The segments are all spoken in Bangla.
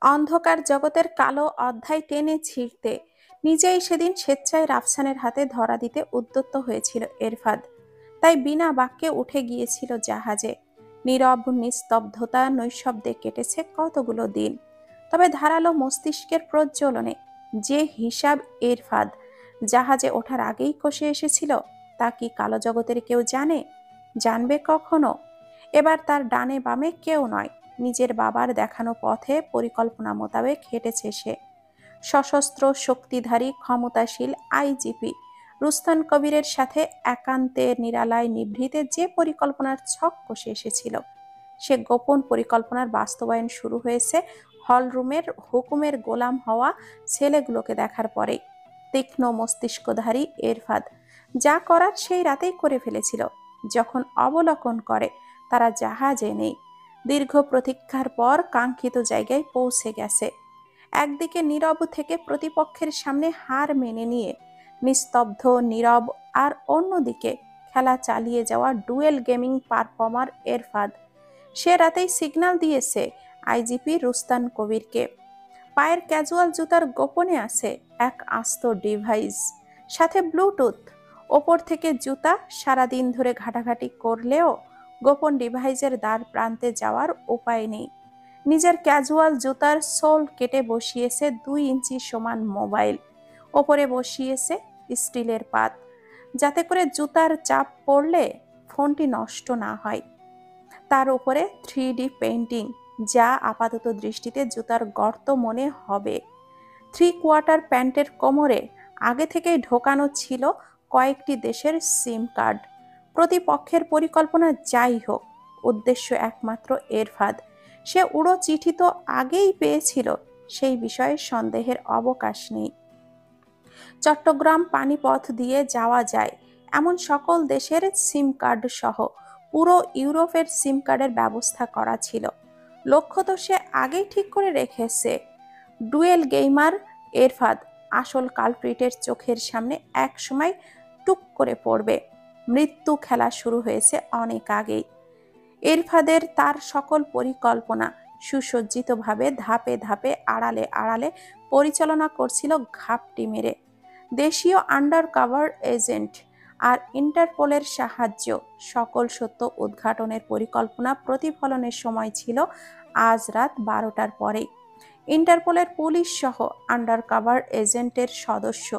অন্ধকার জগতের কালো অধ্যায় টেনে ছিঁড়তে নিজেই সেদিন স্বেচ্ছায় রাফসানের হাতে ধরা দিতে উদ্যত হয়েছিল এরফাদ। তাই বিনা বাক্যে উঠে গিয়েছিল জাহাজে। নীরব নিস্তব্ধতা নৈশব্দে কেটেছে কতগুলো দিন। তবে ধারালো মস্তিষ্কের প্রজ্বলনে যে হিসাব এরফাদ জাহাজে ওঠার আগেই কষে এসেছিল, তা কি কালো জগতের কেউ জানে? জানবে কখনো? এবার তার ডানে বামে কেউ নয়, নিজের বাবার দেখানো পথে পরিকল্পনা মোতাবেক হেঁটেছে সে। সশস্ত্র শক্তিধারী ক্ষমতাশীল আইজিপি রুস্তান কবিরের সাথে একান্তে নিরালায় নিভৃতে যে পরিকল্পনার ছক কষে এসেছিল, সে গোপন পরিকল্পনার বাস্তবায়ন শুরু হয়েছে হলরুমের হুকুমের গোলাম হওয়া ছেলেগুলোকে দেখার পরেই। তীক্ষ্ণ মস্তিষ্কধারী এরফাদ যা করার সেই রাতেই করে ফেলেছিল, যখন অবলোকন করে তারা জাহাজে নেই। দীর্ঘ প্রতীক্ষার পর কাঙ্ক্ষিত জায়গায় পৌঁছে গেছে। একদিকে নীরব থেকে প্রতিপক্ষের সামনে হার মেনে নিয়ে নিস্তব্ধ নীরব, আর অন্যদিকে খেলা চালিয়ে যাওয়া ডুয়েল গেমিং পারফর্মার এরফাদ। সে রাতেই সিগন্যাল দিয়েছে আইজিপি রুস্তান কবিরকে। পায়ের ক্যাজুয়াল জুতার গোপনে আছে এক আস্ত ডিভাইস, সাথে ব্লুটুথ। ওপর থেকে জুতা সারাদিন ধরে ঘাটাঘাটি করলেও গোপন ডিভাইসের দ্বার প্রান্তে যাওয়ার উপায় নেই। নিজের ক্যাজুয়াল জুতার সোল কেটে বসিয়েছে 2 ইঞ্চি সমান মোবাইল। ওপরে বসিয়েছে স্টিলের পাত, যাতে করে জুতার চাপ পড়লে ফোনটি নষ্ট না হয়। তার উপরে 3D পেইন্টিং, যা আপাতত দৃষ্টিতে জুতার গর্ত মনে হবে। 3/4 প্যান্টের কোমরে আগে থেকেই ঢোকানো ছিল কয়েকটি দেশের সিম কার্ড। প্রতিপক্ষের পরিকল্পনা যাই হোক, উদ্দেশ্য একমাত্র এরফাদ। সে উড়ো চিঠি তো আগেই পেয়েছিল, সেই বিষয়ে সন্দেহের অবকাশ নেই। চট্টগ্রাম পানিপথ দিয়ে যাওয়া যায় এমন সকল দেশের সিম কার্ড সহ পুরো ইউরোপের সিম কার্ডের ব্যবস্থা করা ছিল। লক্ষ্য তো সে আগেই ঠিক করে রেখেছে। ডুয়েল গেমার এরফাদ আসল কালপ্রিটের চোখের সামনে এক সময় টুক করে পড়বে। মৃত্যু খেলা শুরু হয়েছে অনেক আগেই। এরফাদের তার সকল পরিকল্পনা সুসজ্জিতভাবে ধাপে ধাপে আড়ালে আড়ালে পরিচালনা করছিল ঘাপটি মেরে দেশীয় আন্ডার কভার এজেন্ট আর ইন্টারপোলের সাহায্য। সকল সত্য উদ্ঘাটনের পরিকল্পনা প্রতিফলনের সময় ছিল আজ রাত 12টার পরেই। ইন্টারপোলের পুলিশ সহ আন্ডার কভার এজেন্টের সদস্য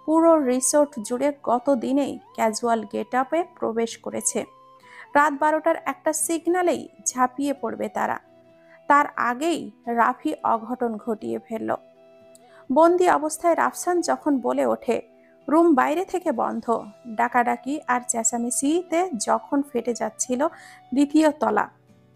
পুরো রিসোর্ট জুড়ে গত দিনেই ক্যাজুয়াল গেটআপে প্রবেশ করেছে। রাত 12টার একটা সিগন্যালেই ঝাঁপিয়ে পড়বে তারা। তার আগেই রাফি অঘটন ঘটিয়ে ফেলল। বন্দি অবস্থায় রাফসান যখন বলে ওঠে, রুম বাইরে থেকে বন্ধ, ডাকাডাকি আর চেঁচামেচিতে যখন ফেটে যাচ্ছিল দ্বিতীয় তলা,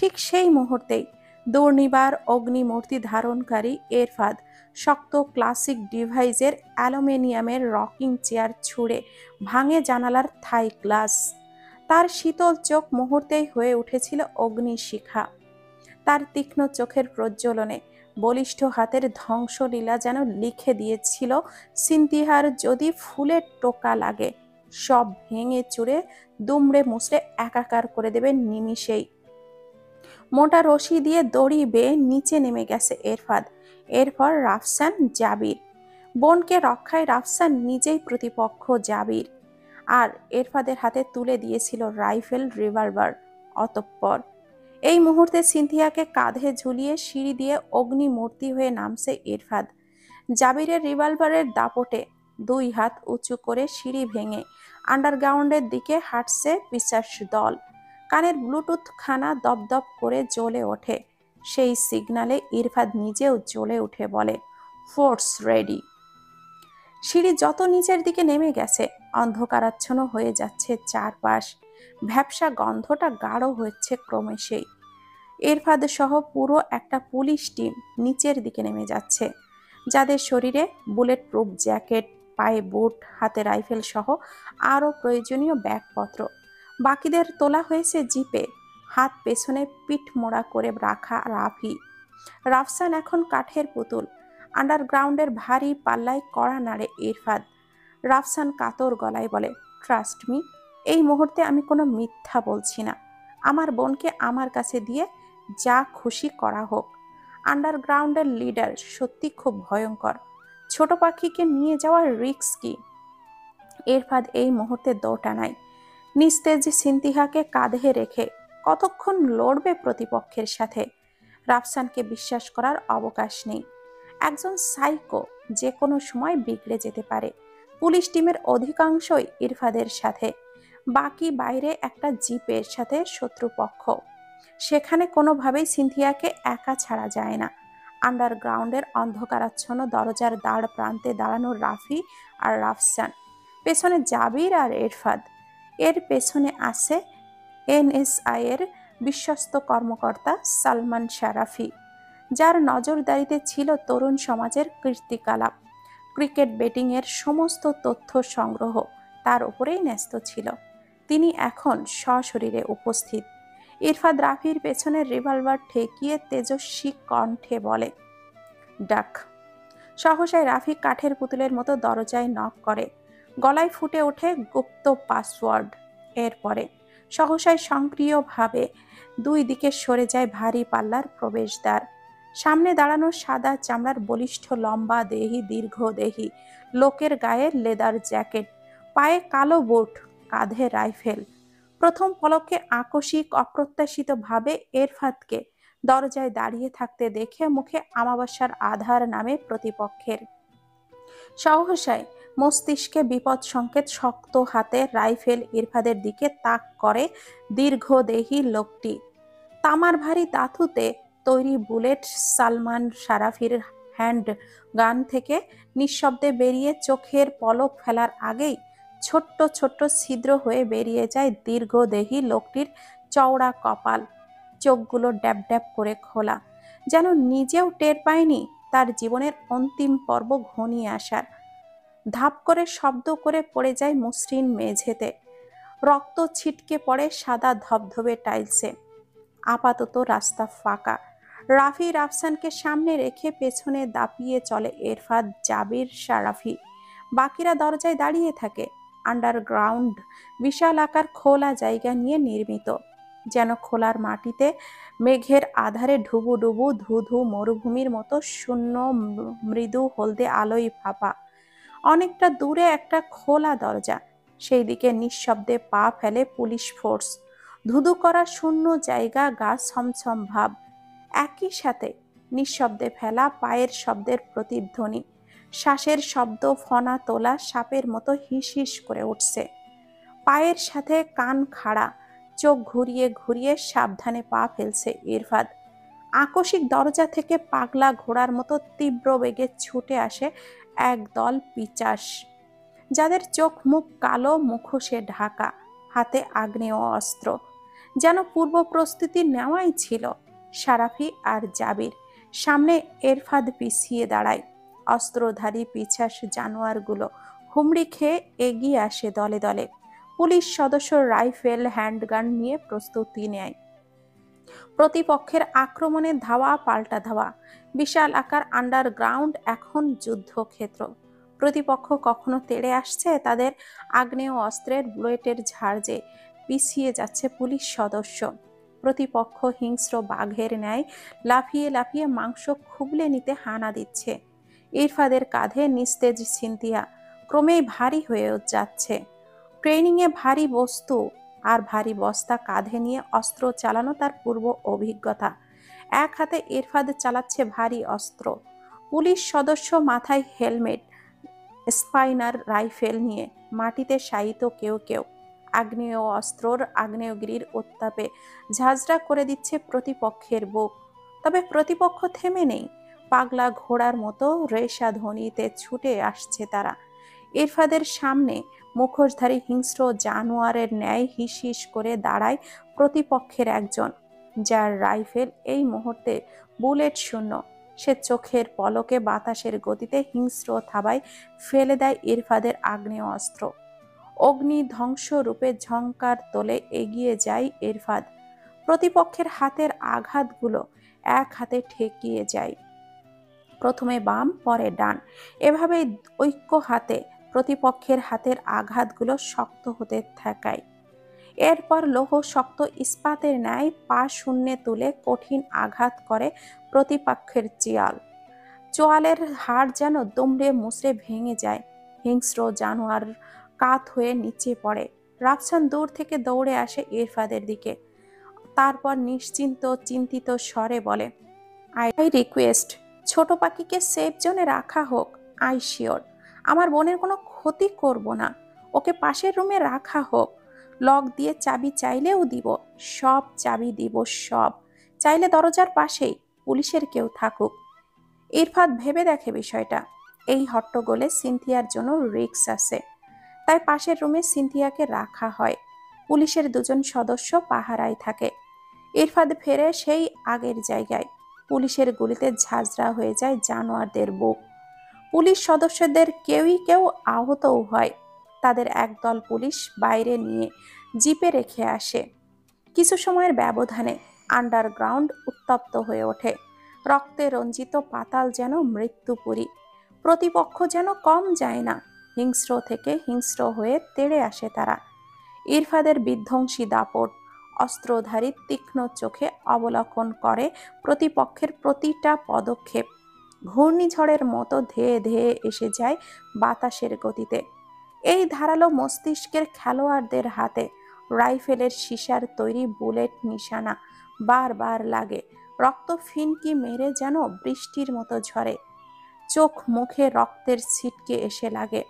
ঠিক সেই মুহূর্তেই দুর্নিবার অগ্নিমূর্তি ধারণকারী এরফাদ শক্ত ক্লাসিক ডিভাইসের অ্যালুমিনিয়ামের রকিং চেয়ার ছুঁড়ে ভাঙে জানালার থাই গ্লাস। তার শীতল চোখ মুহূর্তেই হয়ে উঠেছিল অগ্নিশিখা। তার তীক্ষ্ণ চোখের প্রজ্বলনে বলিষ্ঠ হাতের ধ্বংসলীলা যেন লিখে দিয়েছিল, সিনথিয়ার যদি ফুলের টোকা লাগে, সব ভেঙে চুরে দুমড়ে মুচড়ে একাকার করে দেবে নিমিষেই। মোটা রশি দিয়ে দড়ি বেয়ে নিচে নেমে গেছে এরফাদ। এরপর রাফসান, জাবির। বোনকে রক্ষায় রাফসান নিজেই প্রতিপক্ষ জাবির, আর এরফাদের হাতে তুলে দিয়েছিল রাইফেল, রিভলভার। অতঃপর এই মুহূর্তে সিনথিয়াকে কাঁধে ঝুলিয়ে সিঁড়ি দিয়ে অগ্নিমূর্তি হয়ে নামছে এরফাদ। জাবিরের রিভলভারের দাপটে 2 হাত উঁচু করে সিঁড়ি ভেঙে আন্ডারগ্রাউন্ডের দিকে হাঁটছে পিশাচ দল। কানের ব্লুটুথ খানা দপদপ করে জ্বলে ওঠে। সেই সিগনালে ইরফাদ নিজেও জ্বলে উঠে বলে, ফোর্স রেডি। সিঁড়ি যত নিচের দিকে নেমে গেছে, অন্ধকারাচ্ছন্ন হয়ে যাচ্ছে চারপাশ। ভ্যাপসা গন্ধটা গাঢ় হচ্ছে ক্রমেশই। এরফাদ সহ পুরো একটা পুলিশ টিম নিচের দিকে নেমে যাচ্ছে, যাদের শরীরে বুলেট প্রুফ জ্যাকেট, পায়ে বুট, হাতে রাইফেল সহ আরও প্রয়োজনীয় ব্যাগপত্র। বাকিদের তোলা হয়েছে জিপে, হাত পেছনে পিঠ মোড়া করে রাখা রাফি। রাফসান এখন কাঠের পুতুল। আন্ডারগ্রাউন্ডের ভারী পাল্লায় কড়া নাড়ে ইরফাদ। রাফসান কাতর গলায় বলে, ট্রাস্ট মি, এই মুহূর্তে আমি কোনো মিথ্যা বলছি না। আমার বোনকে আমার কাছে দিয়ে যা খুশি করা হোক। আন্ডারগ্রাউন্ডের লিডার সত্যি খুব ভয়ঙ্কর। ছোট পাখিকে নিয়ে যাওয়ার রিস্ক কি? ইরফাদ এই মুহূর্তে দোটানায়। নিস্তেজ সিনতিহাকে কাঁধে রেখে কতক্ষণ লড়বে প্রতিপক্ষের সাথে? রাফসানকে বিশ্বাস করার অবকাশ নেই। একজন সাইকো, যে কোনো সময় বিগড়ে যেতে পারে। পুলিশ টিমের অধিকাংশই ইরফাদের সাথে, বাকি বাইরে একটা জিপের সাথে শত্রুপক্ষ। সেখানে কোনোভাবেই সিনথিয়াকে একা ছাড়া যায় না। আন্ডারগ্রাউন্ডের অন্ধকারাচ্ছন্ন দরজার দ্বার প্রান্তে দাঁড়ানো রাফি আর রাফসান, পেছনে জাবির আর ইরফাদ। এর পেছনে আছে এনএসআই এর বিশ্বস্ত কর্মকর্তা সালমান শারাফি, যার নজরদারিতে ছিল তরুণ সমাজের কীর্তিকলাপ। ক্রিকেট ব্যাটিংয়ের সমস্ত তথ্য সংগ্রহ তার উপরেই ন্যস্ত ছিল। তিনি এখন সশরীরে উপস্থিত। ইরফাদ রাফির পেছনের রিভলভার ঠেকিয়ে তেজস্বী কণ্ঠে বলে, ডাক। সহসায় রাফি কাঠের পুতুলের মতো দরজায় নক করে। গলায় ফুটে ওঠে গুপ্ত পাসওয়ার্ড। এরপরে সহসায় সক্রিয়ভাবে দুই দিকে সরে যায় ভারী পাল্লার প্রবেশদ্বার। সামনে দাঁড়ানো সাদা চামড়ার বলিষ্ঠ লম্বা দেহি দীর্ঘদেহী লোকের গায়ে লেদার জ্যাকেট, পায়ে কালো বুট, কাঁধে রাইফেল। প্রথম পলকে আকস্মিক অপ্রত্যাশিতভাবে এরফাদকে দরজায় দাঁড়িয়ে থাকতে দেখে মুখে আমাবস্যার আধার নামে প্রতিপক্ষের। সহসায় মস্তিষ্কে বিপদ সংকেত শক্ত হাতে রাইফেল ইরফাদের দিকে তাক করে দীর্ঘদেহী লোকটি। তামার ভারী ধাতুতে তৈরি বুলেট সালমান শারাফির হ্যান্ড গান থেকে নিঃশব্দে বেরিয়ে চোখের পলক ফেলার আগেই ছোট্ট ছোট্ট ছিদ্র হয়ে বেরিয়ে যায় দীর্ঘদেহী লোকটির চওড়া কপাল। চোখগুলো ড্যাব ড্যাব করে খোলা, যেন নিজেও টের পায়নি তার জীবনের অন্তিম পর্ব ঘনিয়ে আসার। ধাপ করে শব্দ করে পড়ে যায় মসৃণ মেঝেতে। রক্ত ছিটকে পড়ে সাদা ধবধবে টাইলসে। আপাতত রাস্তা ফাঁকা। রাফি রাফসানকে সামনে রেখে পেছনে দাপিয়ে চলে এরফাদ, জাবির, শারাফি। বাকিরা দরজায় দাঁড়িয়ে থাকে। আন্ডারগ্রাউন্ড বিশাল আকার খোলা জায়গা নিয়ে নির্মিত, যেন খোলার মাটিতে মেঘের আধারে ডুবু ডুবু ধুধু মরুভূমির মতো শূন্য মৃদু হলদে আলোয় ফাঁপা। অনেকটা দূরে একটা খোলা দরজা, সেই দিকে নিঃশব্দে পা ফেলে পুলিশ ফোর্স। ধুধু করা শূন্য জায়গা, গা ছমছম ভাব। একই সাথে নিঃশব্দে ফেলা পায়ের শব্দের প্রতিধ্বনি। শ্বাসের শব্দ ফনা তোলা সাপের মতো হিস হিস করে উঠছে। পায়ের সাথে কান খাড়া, চোখ ঘুরিয়ে ঘুরিয়ে সাবধানে পা ফেলছে ইরফাদ। আকস্মিক দরজা থেকে পাগলা ঘোড়ার মতো তীব্র বেগে ছুটে আসে একদল পিচাস, যাদের চোখ মুখ কালো, মুখোশে ঢাকা, হাতে আগ্নেয় অস্ত্র। যেন পূর্ব প্রস্তুতি নেওয়াই ছিল। শারাফি আর জাবির সামনে, এরফাদ পিছিয়ে দাঁড়ায়। অস্ত্রধারী পিছাস জানোয়ারগুলো হুমড়ি খেয়ে এগিয়ে আসে দলে দলে। পুলিশ সদস্য রাইফেল হ্যান্ডগান নিয়ে প্রস্তুতি নেয়। প্রতিপক্ষের আক্রমণে ধাওয়া পাল্টা ধাওয়া। বিশাল আকার আন্ডারগ্রাউন্ড এখন যুদ্ধক্ষেত্র। প্রতিপক্ষ কখনো তেড়ে আসছে তাদের আগ্নেয় অস্ত্রের বুলেটের ঝাঁজে, পিছিয়ে যাচ্ছে পুলিশ সদস্য। প্রতিপক্ষ হিংস্র বাঘের ন্যায় লাফিয়ে লাফিয়ে মাংস খুবলে নিতে হানা দিচ্ছে। ইরফাদের কাঁধে নিস্তেজ সিনথিয়া ক্রমেই ভারী হয়ে যাচ্ছে। ট্রেনিংয়ে ভারী বস্তু আর ভারী বস্তা কাঁধে নিয়ে অস্ত্র চালানো তার পূর্ব অভিজ্ঞতা। এক হাতে ইরফাদ চালাচ্ছে ভারী অস্ত্র। পুলিশ সদস্য মাথায় হেলমেট, স্পাইনার রাইফেল নিয়ে মাটিতে শায়িত কেউ কেউ। আগ্নেয় অস্ত্রর আগ্নেয়গিরির উত্তাপে ঝাঁঝরা করে দিচ্ছে প্রতিপক্ষের বুক। তবে প্রতিপক্ষ থেমে নেই। পাগলা ঘোড়ার মতো রেশাধ্বনিতে ছুটে আসছে তারা। ইরফাদের সামনে মুখোশধারী হিংস্র জানোয়ারের ন্যায় হিস হিস করে দাঁড়ায় প্রতিপক্ষের একজন, যার রাইফেল এই মুহূর্তে বুলেট শূন্য। সে চোখের পলকে বাতাসের গতিতে হিংস্র থাবায় ফেলে দেয় ইরফাদের আগ্নেয় অস্ত্র। অগ্নি ধ্বংস রূপে ঝংকার তোলে এগিয়ে যায় ইরফাদ। প্রতিপক্ষের হাতের আঘাতগুলো এক হাতে ঠেকিয়ে যায়। প্রথমে বাম, পরে ডান, এভাবেই ঐক্য হাতে প্রতিপক্ষের হাতের আঘাতগুলো শক্ত হতে থাকায় এরপর লৌহ শক্ত ইস্পাতের ন্যায় পা শূন্যে তুলে কঠিন আঘাত করে প্রতিপক্ষের চোয়ালের হাড় যেন দুমড়ে মুচড়ে ভেঙে যায়। হিংস্র জানোয়ার কাত হয়ে নিচে পড়ে। রাফসান দূর থেকে দৌড়ে আসে ইরফাদের দিকে। তারপর চিন্তিত স্বরে বলে, আই রিকোয়েস্ট, ছোট পাখিকে সেফ জোনে রাখা হোক। আই শিওর আমার বোনের কোনো ক্ষতি করব না। ওকে পাশের রুমে রাখা হোক। লক দিয়ে চাবি চাইলেও দিব, সব চাবি দিব, সব। চাইলে দরজার পাশেই পুলিশের কেউ থাকুক। ইরফাদ ভেবে দেখে বিষয়টা। এই হট্টগোলে সিনথিয়ার জন্য রিস্ক আছে, তাই পাশের রুমে সিনথিয়াকে রাখা হয়। পুলিশের দুজন সদস্য পাহারায় থাকে। ইরফাদ ফেরে সেই আগের জায়গায়। পুলিশের গুলিতে ঝাঁঝরা হয়ে যায় জানোয়ারদের বুক। পুলিশ সদস্যদের কেউ আহতও হয়। তাদের একদল পুলিশ বাইরে নিয়ে জিপে রেখে আসে। কিছু সময়ের ব্যবধানে আন্ডারগ্রাউন্ড উত্তপ্ত হয়ে ওঠে। রক্তে রঞ্জিত পাতাল যেন মৃত্যুপুরী। প্রতিপক্ষ যেন কম যায় না। হিংস্র থেকে হিংস্র হয়ে তেড়ে আসে তারা। ইরফাদের বিধ্বংসী দাপট অস্ত্রধারী তীক্ষ্ণ চোখে অবলোকন করে প্রতিপক্ষের প্রতিটা পদক্ষেপ। ঘূর্ণিঝড়ের মতো ধেয়ে ধেয়ে এসে যায় বাতাসের গতিতে। এই ধারালো মস্তিষ্কের খেলোয়াড়দের হাতে রাইফেলের সীসার তৈরি বুলেট নিশানা বারবার লাগে। রক্ত ফিনকি মেরে যেন বৃষ্টির মতো ঝরে। চোখ মুখে রক্তের ছিটকে এসে লাগে।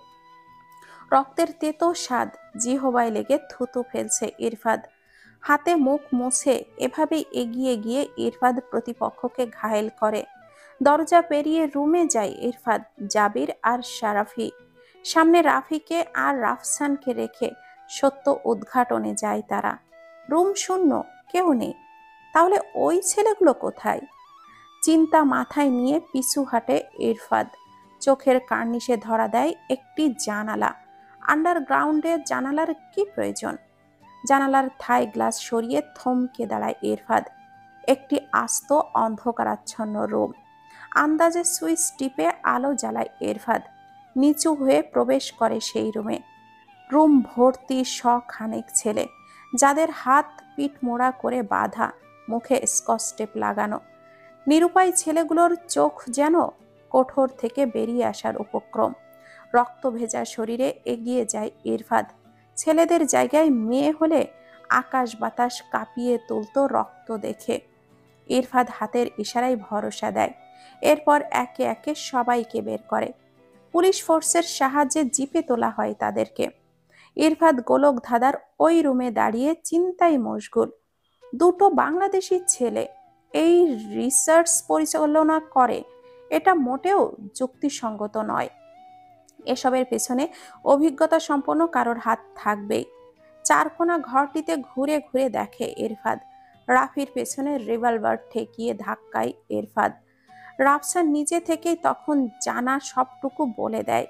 রক্তের তেতো স্বাদ জিহবায় লেগে থুতু ফেলছে ইরফাদ। হাতে মুখ মুছে এভাবেই এগিয়ে গিয়ে ইরফাদ প্রতিপক্ষকে ঘায়েল করে। দরজা পেরিয়ে রুমে যায় ইরফাদ, জাবির আর শারাফি। সামনে রাফিকে আর রাফসানকে রেখে সত্য উদ্ঘাটনে যায় তারা। রুম শূন্য, কেউ নেই। তাহলে ওই ছেলেগুলো কোথায়? চিন্তা মাথায় নিয়ে পিছু হাঁটে ইরফাদ। চোখের কার্নিশে ধরা দেয় একটি জানালা। আন্ডারগ্রাউন্ডের জানালার কি প্রয়োজন? জানালার থাই গ্লাস সরিয়ে থমকে দাঁড়ায় ইরফাদ। একটি আস্ত অন্ধকারাচ্ছন্ন রুম। আন্দাজে সুইচ টিপে আলো জ্বালায় ইরফাদ। নিচু হয়ে প্রবেশ করে সেই রুমে। রুম ভর্তি শখানেক ছেলে, যাদের হাত পিঠ মোড়া করে বাঁধা, মুখে স্কচ টেপ লাগানো। নিরুপায় ছেলেগুলোর চোখ যেন কোঠর থেকে বেরিয়ে আসার উপক্রম। রক্ত ভেজা শরীরে এগিয়ে যায় ইরফাদ। ছেলেদের জায়গায় মেয়ে হলে আকাশ বাতাস কাঁপিয়ে তুলত রক্ত দেখে। ইরফাদ হাতের ইশারায় ভরসা দেয়। এরপর একে একে সবাইকে বের করে। পুলিশ ফোর্সের সাহায্যে জিপে তোলা হয় তাদেরকে। ইরফাদ গোলক ধাঁধার ওই রুমে দাঁড়িয়ে চিন্তায় মশগুল। দুটো বাংলাদেশি ছেলে এই রিসার্চ পরিচালনা করে, এটা মোটেও যুক্তিসঙ্গত নয়। এসবের পেছনে অভিজ্ঞতা সম্পন্ন কারোর হাত থাকবেই। চারকোনা ঘরটিতে ঘুরে ঘুরে দেখে ইরফাদ। রাফির পেছনে রিভলভার ঠেকিয়ে ধাক্কায় ইরফাদ। রাফসান নিজে থেকেই তখন জানা সবটুকু বলে দেয়,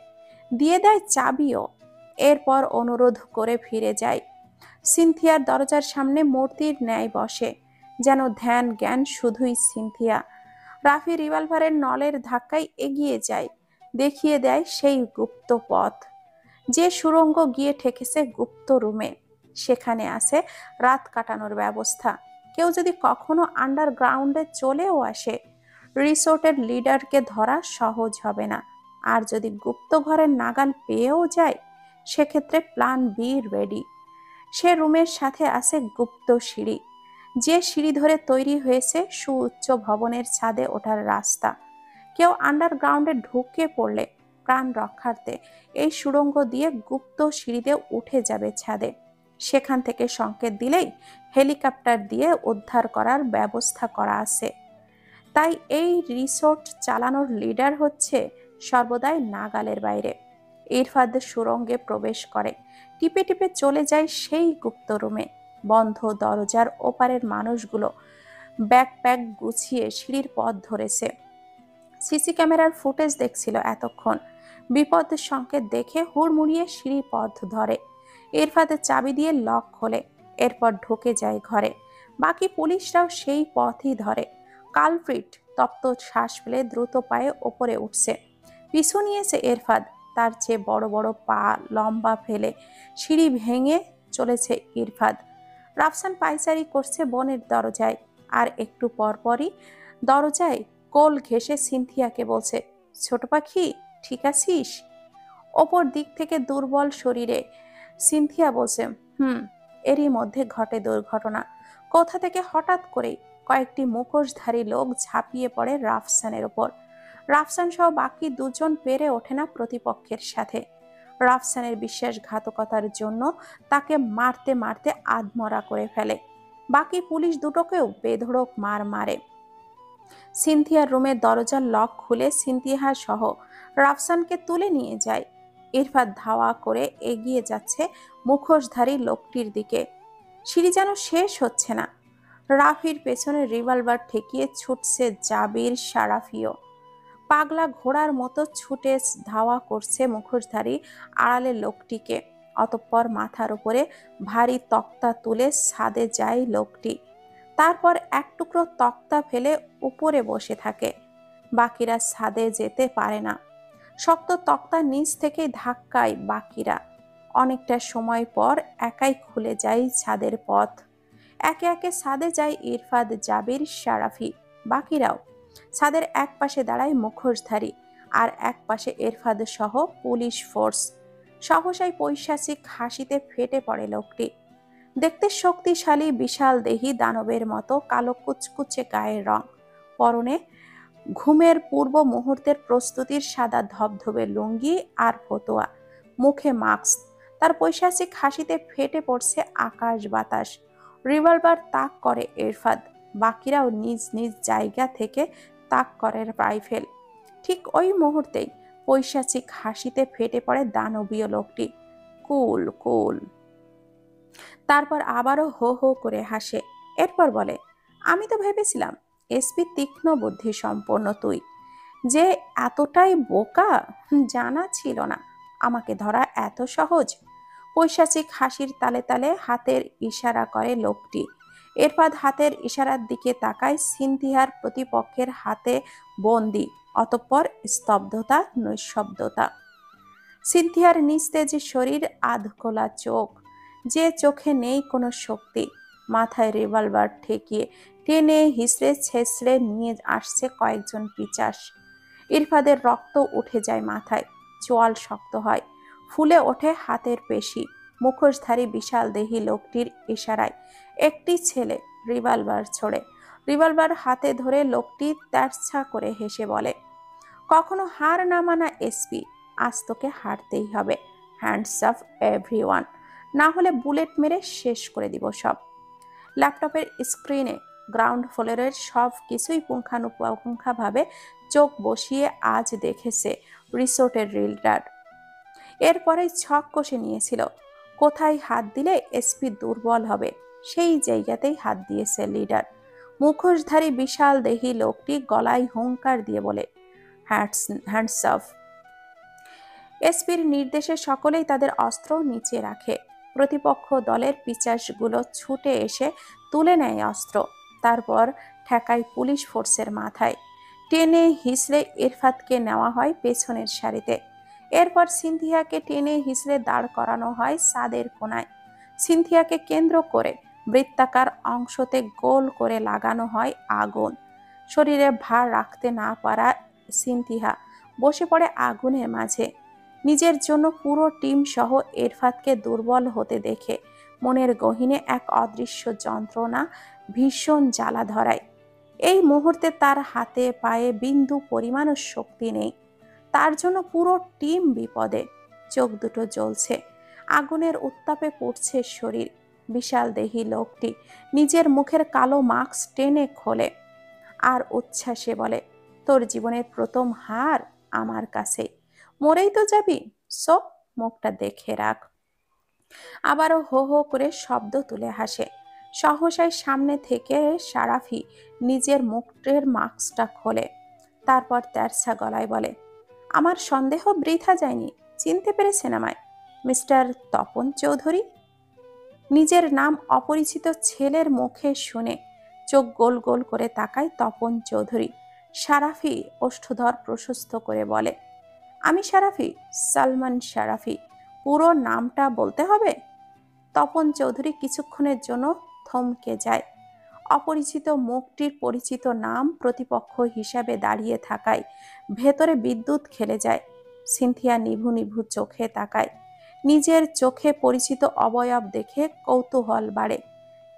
দিয়ে দেয় চাবিও। এরপর অনুরোধ করে ফিরে যায়। সিনথিয়ার দরজার সামনে মূর্তির ন্যায় বসে, যেন ধ্যান জ্ঞান শুধুই সিনথিয়া। রাফি রিভলভারের নলের ধাক্কায় এগিয়ে যায়, দেখিয়ে দেয় সেই গুপ্ত পথ, যে সুড়ঙ্গ গিয়ে ঠেকেছে গুপ্ত রুমে। সেখানে আছে রাত কাটানোর ব্যবস্থা। কেউ যদি কখনো আন্ডারগ্রাউন্ডে চলেও আসে, রিসোর্টের লিডারকে ধরা সহজ হবে না। আর যদি গুপ্ত ঘরের নাগাল পেয়েও যায়, সেক্ষেত্রে প্ল্যান বি রেডি। সে রুমের সাথে আছে গুপ্ত সিঁড়ি, যে সিঁড়ি ধরে তৈরি হয়েছে সুউচ্চ ভবনের ছাদে ওঠার রাস্তা। কেউ আন্ডারগ্রাউন্ডে ঢুকে পড়লে প্রাণ রক্ষার্থে এই সুড়ঙ্গ দিয়ে গুপ্ত সিঁড়িতে উঠে যাবে ছাদে। সেখান থেকে সংকেত দিলেই হেলিকপ্টার দিয়ে উদ্ধার করার ব্যবস্থা করা আছে। তাই এই রিসোর্ট চালানোর লিডার হচ্ছে সর্বদাই নাগালের বাইরে। ইরফাদ সুড়ঙ্গে প্রবেশ করে, টিপে টিপে চলে যায় সেই গুপ্ত রুমে। বন্ধ দরজার ওপারের মানুষগুলো ব্যাকপ্যাক গুছিয়ে সিঁড়ির পথ ধরেছে। সিসি ক্যামেরার ফুটেজ দেখছিল এতক্ষণ। বিপদ সংকেত দেখে হুড়মুড়িয়ে সিঁড়ি পথ ধরে। ইরফাদের চাবি দিয়ে লক খোলে, এরপর ঢুকে যায় ঘরে। বাকি পুলিশরাও সেই পথই ধরে। কালপ্রিট তপ্ত শ্বাস ফেলে দ্রুত পায়ে ওপরে উঠছে। পিছু নিয়েছে ইরফাদ। তার চেয়ে বড় বড় পা লম্বা ফেলে সিঁড়ি ভেঙে চলেছে ইরফাদ। রাফসান পায়চারি করছে বোনের দরজায়, আর একটু পরপরই দরজায় কোল ঘেঁষে সিনথিয়াকে বলছে, ছোট পাখি ঠিক আছিস? ওপর দিক থেকে দুর্বল শরীরে সিনথিয়া বলছে, হুম। এরই মধ্যে ঘটে দুর্ঘটনা। কোথা থেকে হঠাৎ করেই কয়েকটি মুখোশধারী লোক ঝাঁপিয়ে পড়ে রাফসানের ওপর। রাফসান সহ বাকি দুজন পেরে ওঠে না প্রতিপক্ষের সাথে। রাফসানের বিশ্বাসঘাতকতার জন্য তাকে মারতে মারতে আধমরা করে ফেলে। বাকি পুলিশ দুটোকেও বেধড়ক মার মারে। সিনথিয়ার রুমের দরজার লক খুলে সিনথিয়া সহ রাফসানকে তুলে নিয়ে যায়। ইরফাত ধাওয়া করে এগিয়ে যাচ্ছে মুখোশধারী লোকটির দিকে। সিঁড়ি যেন শেষ হচ্ছে না। রাফির পেছনে রিভলভার ঠেকিয়ে ছুটছে জাবির, সারাফিও। পাগলা ঘোড়ার মতো ছুটে ধাওয়া করছে মুখোশধারী আড়ালে লোকটিকে। অতঃপর মাথার উপরে ভারী তক্তা তুলে ছাদে যায় লোকটি। তারপর এক টুকরো তক্তা ফেলে উপরে বসে থাকে। বাকিরা ছাদে যেতে পারে না। শক্ত তক্তার নিচ থেকে ধাক্কায় বাকিরা। অনেকটা সময় পর একাই খুলে যায় ছাদের পথ। একে একে ছাদে যায় ইরফাত, জাবির, সারাফি। বাকিরাও। ছাদের এক পাশে দাঁড়ায় মুখোশধারী, আর এক পাশে ইরফাত সহ পুলিশ ফোর্স। সহসাই পৈশাচিক হাসিতে ফেটে পড়ে লোকটি। দেখতে শক্তিশালী, বিশাল দেহী, দানবের মতো, কালো কুচকুচে গায়ের রং, পরনে ঘুমের পূর্ব মুহূর্তের প্রস্তুতির সাদা ধবধবে লুঙ্গি আর ফতোয়া, মুখে মাস্ক। তার পৈশাচিক হাসিতে ফেটে পড়ছে আকাশ বাতাস। রিভলভার তাক করে ইরফাত। বাকিরাও নিজ নিজ জায়গা থেকে তাক করে রাইফেল। ঠিক ওই মুহূর্তেই পৈশাচিক হাসিতে ফেটে পড়ে দানবীয় লোকটি। কুল কুল। তারপর আবারও হো হো করে হাসে। এরপর বলে, আমি তো ভেবেছিলাম এসপি তীক্ষ্ণ বুদ্ধি সম্পন্ন তুই যে এতটাই বোকা, জানা ছিল না আমাকে ধরা এত সহজ। পৈশাচিক হাসির তালে তালে হাতের ইশারা করে লোকটি। এরপর হাতের ইশারার দিকে তাকায় সিনথিয়ার প্রতিপক্ষের হাতে বন্দি। অতঃপর স্তব্ধতা, নৈঃশব্দতা। সিনথিয়ার নিস্তেজ শরীর, আধখোলা চোখ, যে চোখে নেই কোনো শক্তি। মাথায় রিভলভার ঠেকিয়ে টেনে হিসড়ে ছেঁচড়ে নিয়ে আসছে কয়েকজন পিচাস। ইরফাদের রক্ত উঠে যায় মাথায়, চোয়াল শক্ত হয়, ফুলে ওঠে হাতের পেশি। মুখোশধারী বিশাল দেহী লোকটির ইশারায় একটি ছেলে রিভলভার ছোড়ে। রিভলভার হাতে ধরে লোকটি তেরছা করে হেসে বলে, কখনো হার না মানা এসপি, আজ তোকে হারতেই হবে। হ্যান্ডস অফ এভরিওয়ান, না হলে বুলেট মেরে শেষ করে দিব সব। ল্যাপটপের স্ক্রিনে গ্রাউন্ড ফ্লোরের সব কিছুই পুঙ্খানুপুঙ্খাভাবে চোখ বসিয়ে আজ দেখেছে রিসোর্টের রিল্ডার। এরপরেই ছক কষে নিয়েছিল, কোথায় হাত দিলে এসপি দুর্বল হবে সেই জায়গাতেই হাত দিয়েছে লিডার। মুখোশধারী বিশাল দেহী লোকটি গলায় হুঙ্কার দিয়ে বলে, হ্যান্ডস অফ। এসপির নির্দেশে সকলেই তাদের অস্ত্র নিচে রাখে। প্রতিপক্ষ দলের পিচাসগুলো ছুটে এসে তুলে নেয় অস্ত্র। তারপর ঠেকায় পুলিশ ফোর্সের মাথায়। টেনে হিসড়ে ইরফাতকে নেওয়া হয় পেছনের সারিতে। এরপর সিনথিয়াকে টেনে হিসড়ে দাঁড় করানো হয় ছাদের কোনায়। সিনথিয়াকে কেন্দ্র করে বৃত্তাকার অংশতে গোল করে লাগানো হয় আগুন। শরীরে ভার রাখতে না পারা সিনথিয়া বসে পড়ে আগুনের মাঝে। নিজের জন্য পুরো টিম সহ ইরফাতকে দুর্বল হতে দেখে মনের গহীনে এক অদৃশ্য যন্ত্রণা ভীষণ জ্বালা ধরায়। এই মুহূর্তে তার হাতে পায়ে বিন্দু পরিমাণও শক্তি নেই। তার জন্য পুরো টিম বিপদে। চোখ দুটো জ্বলছে, আগুনের উত্তাপে পড়ছে শরীর। বিশাল দেহী লোকটি নিজের মুখের কালো মাস্ক টেনে খোলে আর উচ্ছ্বাসে বলে, তোর জীবনের প্রথম হার আমার কাছে, মরেই তো যাবি, সো মুখটা দেখে রাখ। আবারও হো হো করে শব্দ তুলে হাসে। সহসাই সামনে থেকে সারাফি নিজের মুখের মাস্কটা খোলে। তারপর তেরছা গলায় বলে, আমার সন্দেহ বৃথা যায়নি, চিনতে পেরেছেন আমায়, মিস্টার তপন চৌধুরী? নিজের নাম অপরিচিত ছেলের মুখে শুনে চোখ গোল গোল করে তাকায় তপন চৌধুরী। সারাফি ওষ্ঠধর প্রশস্ত করে বলে, আমি সারাফি, সালমান সারাফি। পুরো নামটা বলতে হবে? তপন চৌধুরী কিছুক্ষণের জন্য থমকে যায়। অপরিচিত মুখটির পরিচিত নাম প্রতিপক্ষ হিসাবে দাঁড়িয়ে থাকায় ভেতরে বিদ্যুৎ খেলে যায়। সিনথিয়া নিভু নিভু চোখে তাকায়। নিজের চোখে পরিচিত অবয়ব দেখে কৌতূহল বাড়ে,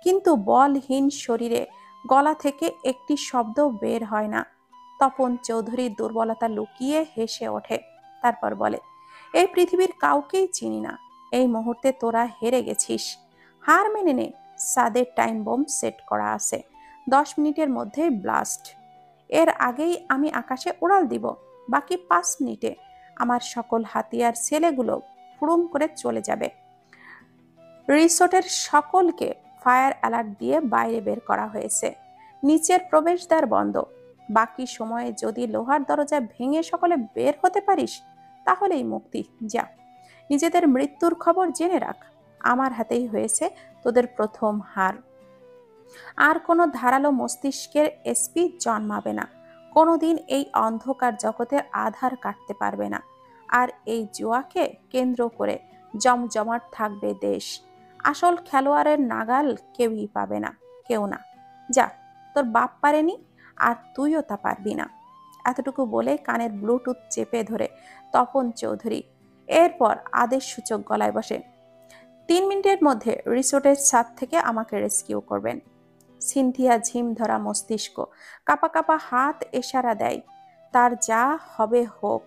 কিন্তু বলহীন শরীরে গলা থেকে একটি শব্দ বের হয় না। তপন চৌধুরীর দুর্বলতা লুকিয়ে হেসে ওঠে, তারপর বলে, এই পৃথিবীর কাউকেই চিনি না। এই মুহূর্তে তোরা হেরে গেছিস। হার মেনে নে। সাদের টাইম বোম সেট করা আছে, 10 মিনিটের মধ্যে ব্লাস্ট। এর আগেই আমি আকাশে উড়াল দিব। বাকি 5 মিনিটে আমার সকল হাতিয়ার ছেলেগুলো ফুড়ুম করে চলে যাবে। রিসোর্টের সকলকে ফায়ার অ্যালার্ট দিয়ে বাইরে বের করা হয়েছে। নিচের প্রবেশদ্বার বন্ধ। বাকি সময়ে যদি লোহার দরজা ভেঙে সকলে বের হতে পারিস তাহলেই মুক্তি। যা, নিজেদের মৃত্যুর খবর জেনে রাখ। আমার হাতেই হয়েছে তোদের প্রথম হার। আর কোনো ধারালো মস্তিষ্কের এসপি জন্মাবে না। কোনোদিন এই অন্ধকার জগতের আধার কাটতে পারবে না। আর এই জুয়াকে কেন্দ্র করে জমজমাট থাকবে দেশ। আসল খেলোয়াড়ের নাগাল কেউই পাবে না, কেউ না। যা, তোর বাপ পারেনি, আর তুইও তা পারবি না। এতটুকু বলে কানের ব্লুটুথ চেপে ধরে তপন চৌধুরী এরপর আদেশ সূচক গলায় বসে, 3 মিনিটের মধ্যে রিসোর্টের ছাদ থেকে আমাকে রেস্কিউ করবেন। সিনথিয়া ঝিম ধরা মস্তিষ্ক, কাপা কাপা হাত ইশারা দেয়, তার যা হবে হোক,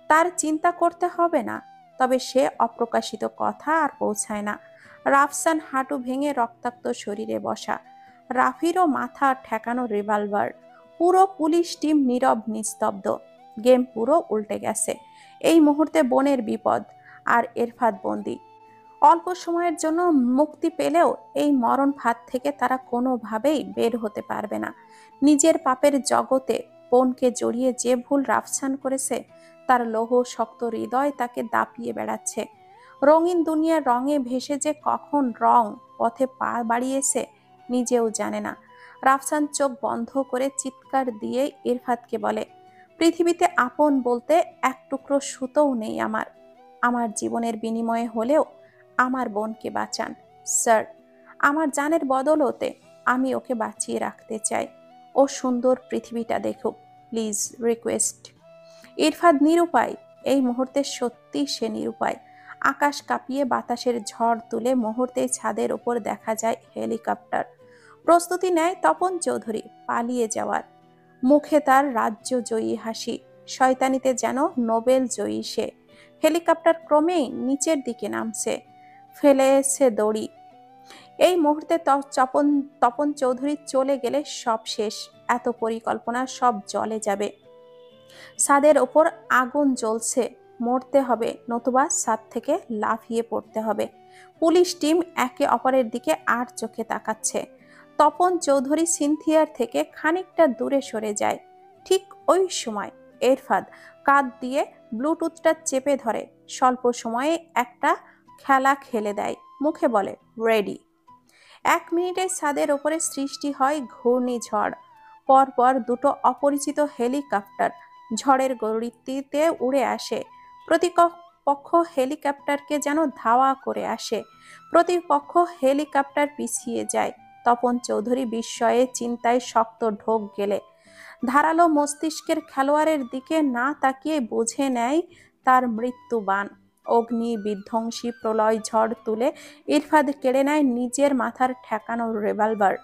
তার চিন্তা করতে হবে না। তবে সে অপ্রকাশিত কথা আর পৌঁছায় না। রাফসান হাঁটু ভেঙে রক্তাক্ত শরীরে বসা, রাফিরও মাথা ঠেকানো রিভলভার। পুরো পুলিশ টিম নীরব নিস্তব্ধ। গেম পুরো উল্টে গেছে। এই মুহূর্তে বোনের বিপদ, আর এরফাদ বন্দী। অল্প সময়ের জন্য মুক্তি পেলেও এই মরণ ফাঁদ থেকে তারা কোনোভাবেই বের হতে পারবে না। নিজের পাপের জগতে বোনকে জড়িয়ে যে ভুল রাফসান করেছে, তার লৌহ শক্ত হৃদয় তাকে দাপিয়ে বেড়াচ্ছে। রঙিন দুনিয়ার রঙে ভেসে যে কখন রং পথে পা বাড়িয়েছে নিজেও জানে না। রাফসান চোখ বন্ধ করে চিৎকার দিয়ে ইরফাদকে বলে, পৃথিবীতে আপন বলতে এক টুকরো সুতোও নেই আমার। আমার জীবনের বিনিময়ে হলেও আমার বোনকে বাঁচান স্যার। আমার জানের বদলতে আমি ওকে বাঁচিয়ে রাখতে চাই। ও সুন্দর পৃথিবীটা দেখুক, প্লিজ, রিকোয়েস্ট। ইরফাদ নিরুপায়। এই মুহূর্তে সত্যি সে নিরুপায়। আকাশ কাঁপিয়ে বাতাসের ঝড় তুলে মুহূর্তেই ছাদের ওপর দেখা যায় হেলিকপ্টার। প্রস্তুতি নেয় তপন চৌধুরী পালিয়ে যাওয়ার। মুখে তার রাজ্য জয়ী হাসি, শয়তানিতে যেন নোবেল জয়ী সে। হেলিকপ্টার ক্রমেই নিচের দিকে নামছে, ফেলেছে দড়ি। এই মুহূর্তে তপন চৌধুরী চলে গেলে সব শেষ। এত পরিকল্পনা সব জলে যাবে। ছাদের ওপর আগুন জ্বলছে, মরতে হবে, নতুবা ছাদ থেকে লাফিয়ে পড়তে হবে। পুলিশ টিম একে অপরের দিকে আর চোখে তাকাচ্ছে। তপন চৌধুরী সিনথিয়ার থেকে খানিকটা দূরে সরে যায়। ঠিক ওই সময় এরফাদ কাঁধ দিয়ে ব্লুটুথটা চেপে ধরে স্বল্প সময়ে একটা খেলা খেলে দেয়। মুখে বলে, রেডি। 1 মিনিটে ছাদের ওপরে সৃষ্টি হয় ঘূর্ণিঝড়। পরপর দুটো অপরিচিত হেলিকপ্টার ঝড়ের গতিতে উড়ে আসে। প্রতিপক্ষ হেলিকপ্টারকে যেন ধাওয়া করে আসে। প্রতিপক্ষ হেলিকপ্টার পিছিয়ে যায়। তপন চৌধুরী বিস্ময়ে চিন্তায় শক্ত ঢোক গেলে ধারালো মস্তিষ্কের খেলোয়াড়ের দিকে না তাকিয়ে বুঝে নেয় তার মৃত্যুবান। অগ্নি বিধ্বংসী প্রলয় ঝড় তুলে ইরফাদ কেড়ে নেয় নিজের মাথার ঠেকানো রিভলভার।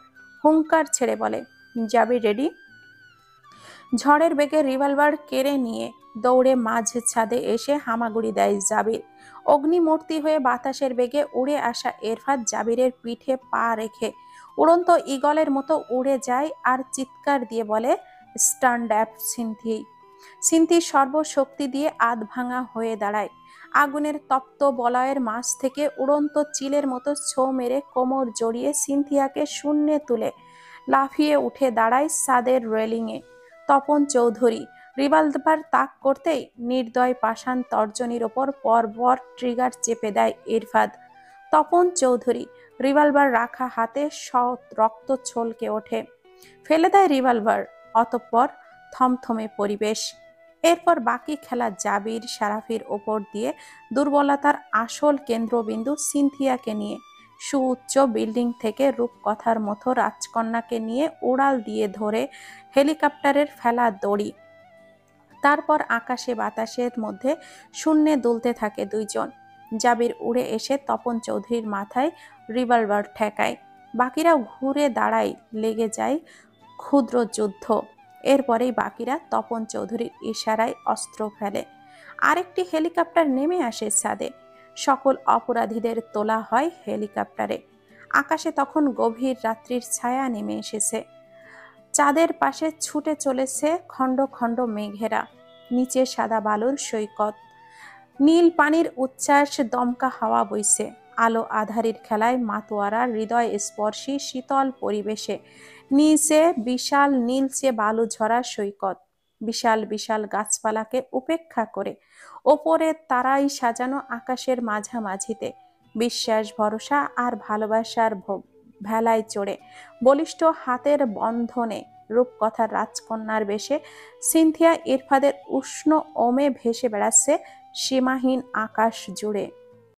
হুঙ্কার ছেড়ে বলে, যাবি রেডি? ঝড়ের বেগে রিভলভার কেড়ে নিয়ে দৌড়ে মাঝ ছাদে এসে হামাগুড়ি দেয় জাবির। অগ্নিমূর্তি হয়ে বাতাসের বেগে উড়ে আসা এরফাদ জাবিরের পিঠে পা রেখে উড়ন্ত ঈগলের মতো উড়ে যায় আর চিৎকার দিয়ে বলে, স্ট্যান্ড আপ সিনথি। সিনথি সর্বশক্তি দিয়ে আধভাঙা হয়ে দাঁড়ায়। আগুনের তপ্ত বলয়ের মাঝ থেকে উড়ন্ত চিলের মতো ছো মেরে কোমর জড়িয়ে সিনথিয়াকে শূন্যে তুলে লাফিয়ে উঠে দাঁড়ায় ছাদের রেলিংয়ে। তপন চৌধুরী রিভলভার তাক করতেই নির্দয় পাষাণ তর্জনীর ওপর পরপর ট্রিগার চেপে দেয় ইরফাদ। তপন চৌধুরী রিভলভার রাখা হাতে রক্ত ছলকে ওঠে, ফেলে দেয় রিভলভার। অতঃপর থমথমে পরিবেশ। এরপর বাকি খেলা জাবির সারাফির ওপর দিয়ে দুর্বলতার আসল কেন্দ্রবিন্দু সিনথিয়াকে নিয়ে। সুউচ্চ বিল্ডিং থেকে রূপকথার মতো রাজকন্যাকে নিয়ে উড়াল দিয়ে ধরে হেলিকপ্টারের ফেলা দড়ি। তারপর আকাশে বাতাসের মধ্যে শূন্যে দুলতে থাকে দুইজন। জাবির উড়ে এসে তপন চৌধুরীর মাথায় রিভলভার ঠেকায়। বাকিরাও ঘুরে দাঁড়ায়, লেগে যায় ক্ষুদ্র যুদ্ধ। এরপরেই বাকিরা তপন চৌধুরীর ইশারায় অস্ত্র ফেলে। আরেকটি হেলিকপ্টার নেমে আসে ছাদে। সকল অপরাধীদের তোলা হয় হেলিকপ্টারে। আকাশে তখন গভীর রাত্রির ছায়া নেমে এসেছে। চাঁদের পাশে ছুটে চলেছে খণ্ড খণ্ড মেঘেরা। নিচে সাদা বালুর সৈকত, নীল পানির উচ্ছ্বাস, দমকা হাওয়া বইছে। আলো আধারির খেলায় মাতোয়ারা হৃদয় স্পর্শী শীতল পরিবেশে। নিচে বিশাল নীলচে বালু ঝরা সৈকত, বিশাল বিশাল গাছপালাকে উপেক্ষা করে। ওপরে তারাই সাজানো আকাশের মাঝামাঝিতে। বিশ্বাস, ভরসা আর ভালোবাসার ভেলায় চড়ে, বলিষ্ঠ হাতের বন্ধনে রূপকথার রাজকন্যার বেশে সিনথিয়া ইরফাদের উষ্ণ ওমে ভেসে বেড়াচ্ছে সীমাহীন আকাশ জুড়ে।